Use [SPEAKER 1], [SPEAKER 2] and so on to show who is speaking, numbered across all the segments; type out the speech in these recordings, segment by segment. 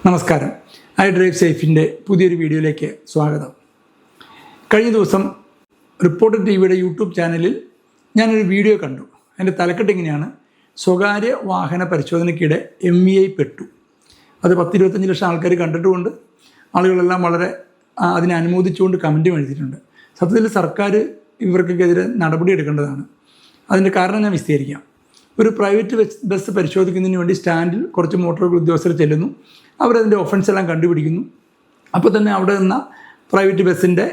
[SPEAKER 1] നമസ്കാരം. I drive സേഫിൻ്റെ പുതിയൊരു വീഡിയോയിലേക്ക് സ്വാഗതം. കഴിഞ്ഞ ദിവസം റിപ്പോർട്ടർ ടിവിയുടെ യൂട്യൂബ് ചാനലിൽ ഞാനൊരു വീഡിയോ കണ്ടു. അതിൻ്റെ തലക്കെട്ട് ഇങ്ങനെയാണ്: സ്വകാര്യ വാഹന പരിശോധനയ്ക്കിടെ MVI പെട്ടു. അത് 10-25 ലക്ഷം ആൾക്കാർ കണ്ടിട്ടുമുണ്ട്. ആളുകളെല്ലാം വളരെ അതിനെ അനുമോദിച്ചുകൊണ്ട് കമൻറ്റും എഴുതിയിട്ടുണ്ട്. സത്യത്തിൽ സർക്കാർ ഇവർക്കെതിരെ നടപടി എടുക്കേണ്ടതാണ്. അതിൻ്റെ കാരണം ഞാൻ വിശദീകരിക്കാം. ഒരു പ്രൈവറ്റ് ബസ് പരിശോധിക്കുന്നതിന് വേണ്ടി സ്റ്റാൻഡിൽ കുറച്ച് മോട്ടോർ ഉദ്യോഗസ്ഥർ ചെല്ലുന്നു. അവരതിൻ്റെ ഒഫൻസ് എല്ലാം കണ്ടുപിടിക്കുന്നു. അപ്പോൾ തന്നെ അവിടെ നിന്ന പ്രൈവറ്റ് ബസ്സിൻ്റെ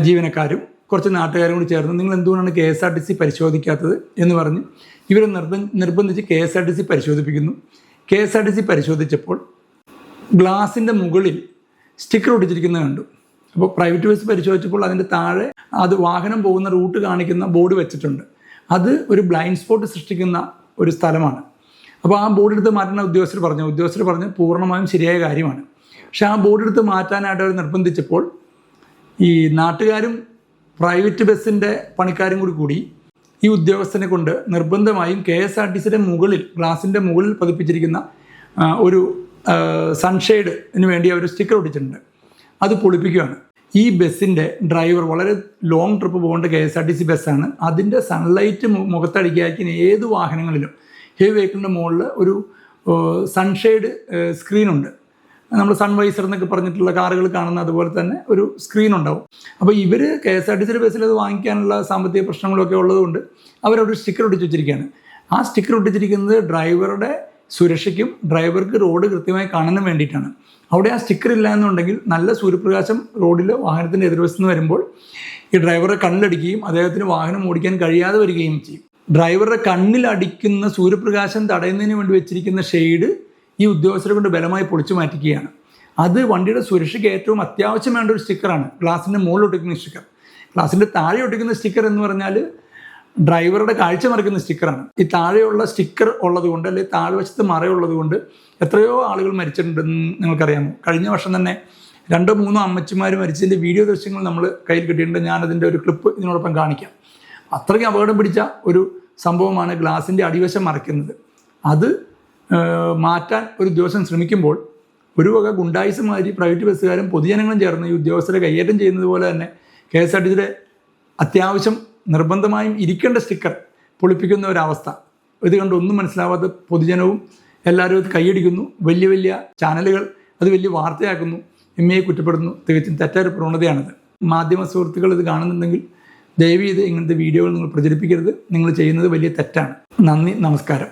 [SPEAKER 1] ജീവനക്കാരും കുറച്ച് നാട്ടുകാരും കൂടി ചേർന്ന് നിങ്ങൾ എന്തുകൊണ്ടാണ് KSRTC പരിശോധിക്കാത്തത് എന്ന് പറഞ്ഞ് ഇവരെ നിർബന്ധിച്ച് KSRTC പരിശോധിപ്പിക്കുന്നു. KSRTC പരിശോധിച്ചപ്പോൾ ഗ്ലാസിൻ്റെ മുകളിൽ സ്റ്റിക്കർ ഒട്ടിച്ചിരിക്കുന്നത് കണ്ടു. അപ്പോൾ പ്രൈവറ്റ് ബസ് പരിശോധിച്ചപ്പോൾ അതിൻ്റെ താഴെ അത് വാഹനം പോകുന്ന റൂട്ട് കാണിക്കുന്ന ബോർഡ് വെച്ചിട്ടുണ്ട്. അത് ഒരു ബ്ലൈൻഡ് സ്പോട്ട് സൃഷ്ടിക്കുന്ന ഒരു സ്ഥലമാണ്. അപ്പോൾ ആ ബോർഡ് എടുത്ത് മാറ്റാൻ ഉദ്യോഗസ്ഥർ പറഞ്ഞു പൂർണ്ണമായും ശരിയായ കാര്യമാണ്. പക്ഷേ ആ ബോർഡ് എടുത്ത് മാറ്റാനായിട്ട് അവർ നിർബന്ധിച്ചപ്പോൾ ഈ നാട്ടുകാരും പ്രൈവറ്റ് ബസ്സിൻ്റെ പണിക്കാരും കൂടി ഈ ഉദ്യോഗസ്ഥനെ കൊണ്ട് നിർബന്ധമായും KSRTCയുടെ മുകളിൽ ഗ്ലാസിൻ്റെ മുകളിൽ പതിപ്പിച്ചിരിക്കുന്ന ഒരു സൺഷെയ്ഡിന് വേണ്ടി അവർ സ്റ്റിക്കർ ഒട്ടിച്ചിട്ടുണ്ട്. അത് പൊളിപ്പിക്കുകയാണ്. ഈ ബസ്സിൻ്റെ ഡ്രൈവർ വളരെ ലോങ് ട്രിപ്പ് പോകേണ്ട KSRTC ബസ്സാണ്. അതിൻ്റെ സൺലൈറ്റ് മുഖത്തടിക്കാക്കുന്ന ഏത് വാഹനങ്ങളിലും ഹെവി വെഹിക്കിളിൻ്റെ മുകളിൽ ഒരു സൺഷെയ്ഡ് സ്ക്രീനുണ്ട്. നമ്മൾ സൺവൈസർ എന്നൊക്കെ പറഞ്ഞിട്ടുള്ള കാറുകൾ കാണുന്ന അതുപോലെ തന്നെ ഒരു സ്ക്രീൻ ഉണ്ടാവും. അപ്പോൾ ഇവർ KSRTCയുടെ ബസ്സിൽ അത് വാങ്ങിക്കാനുള്ള സാമ്പത്തിക പ്രശ്നങ്ങളൊക്കെ ഉള്ളതുകൊണ്ട് അവരൊരു സ്റ്റിക്കർ ഒട്ടിച്ച് വെച്ചിരിക്കുകയാണ്. ആ സ്റ്റിക്കർ ഒട്ടിച്ചിരിക്കുന്നത് ഡ്രൈവറുടെ സുരക്ഷയ്ക്കും ഡ്രൈവർക്ക് റോഡ് കൃത്യമായി കാണാനും വേണ്ടിയിട്ടാണ്. അവിടെ ആ സ്റ്റിക്കർ ഇല്ല എന്നുണ്ടെങ്കിൽ നല്ല സൂര്യപ്രകാശം റോഡിൽ വാഹനത്തിൻ്റെ എതിർവശത്ത് നിന്ന് വരുമ്പോൾ ഈ ഡ്രൈവറെ കണ്ണിലടിക്കുകയും അദ്ദേഹത്തിന് വാഹനം ഓടിക്കാൻ കഴിയാതെ വരികയും ചെയ്യും. ഡ്രൈവറുടെ കണ്ണിലടിക്കുന്ന സൂര്യപ്രകാശം തടയുന്നതിന് വേണ്ടി വെച്ചിരിക്കുന്ന ഷെയ്ഡ് ഈ ഉദ്യോഗസ്ഥരെ കൊണ്ട് ബലമായി പൊളിച്ചു മാറ്റിക്കുകയാണ്. അത് വണ്ടിയുടെ സുരക്ഷയ്ക്ക് ഏറ്റവും അത്യാവശ്യം വേണ്ട ഒരു സ്റ്റിക്കറാണ്. ഗ്ലാസിൻ്റെ മുകളിൽ ഒട്ടിക്കുന്ന സ്റ്റിക്കർ. ഗ്ലാസിൻ്റെ താഴെ ഒട്ടിക്കുന്ന സ്റ്റിക്കർ എന്ന് പറഞ്ഞാൽ ഡ്രൈവറുടെ കാഴ്ച മറക്കുന്ന സ്റ്റിക്കറാണ്. ഈ താഴെയുള്ള സ്റ്റിക്കർ ഉള്ളതുകൊണ്ട് അല്ലെങ്കിൽ താഴ്വശത്ത് മറയുള്ളത് കൊണ്ട് എത്രയോ ആളുകൾ മരിച്ചിട്ടുണ്ടെന്ന് നിങ്ങൾക്കറിയാമോ? കഴിഞ്ഞ വർഷം തന്നെ 2-3 അമ്മച്ചിമാർ മരിച്ചതിൻ്റെ വീഡിയോ ദൃശ്യങ്ങൾ നമ്മൾ കയ്യിൽ കിട്ടിയിട്ടുണ്ട്. ഞാനതിൻ്റെ ഒരു ക്ലിപ്പ് ഇതിനോടൊപ്പം കാണിക്കാം. അത്രയ്ക്ക് അപകടം പിടിച്ച ഒരു സംഭവമാണ് ഗ്ലാസിൻ്റെ അടിവശം മറയ്ക്കുന്നത്. അത് മാറ്റാൻ ഒരു ഉദ്യോഗസ്ഥൻ ശ്രമിക്കുമ്പോൾ ഒരു വക ഗുണ്ടായിസമാരി പ്രൈവറ്റ് ബസ്സുകാരും പൊതുജനങ്ങളും ചേർന്ന് ഈ ഉദ്യോഗസ്ഥരെ കൈയേറ്റം ചെയ്യുന്നത് പോലെ തന്നെ KSRTCയുടെ അത്യാവശ്യം നിർബന്ധമായും ഇരിക്കേണ്ട സ്റ്റിക്കർ പൊളിപ്പിക്കുന്ന ഒരവസ്ഥ. ഇത് കണ്ട് ഒന്നും മനസ്സിലാവാത്ത പൊതുജനവും എല്ലാവരും ഇത് കൈയടിക്കുന്നു. വലിയ വലിയ ചാനലുകൾ അത് വലിയ വാർത്തയാക്കുന്നു. MVI കുറ്റപ്പെടുന്നു. തികച്ചും തെറ്റായ പ്രവണതയാണിത്. മാധ്യമ സുഹൃത്തുക്കൾ ഇത് കാണുന്നുണ്ടെങ്കിൽ ദയവ് ചെയ്ത് ഇങ്ങനത്തെ വീഡിയോകൾ നിങ്ങൾ പ്രചരിപ്പിക്കരുത്. നിങ്ങൾ ചെയ്യുന്നത് വലിയ തെറ്റാണ്. നന്ദി, നമസ്കാരം.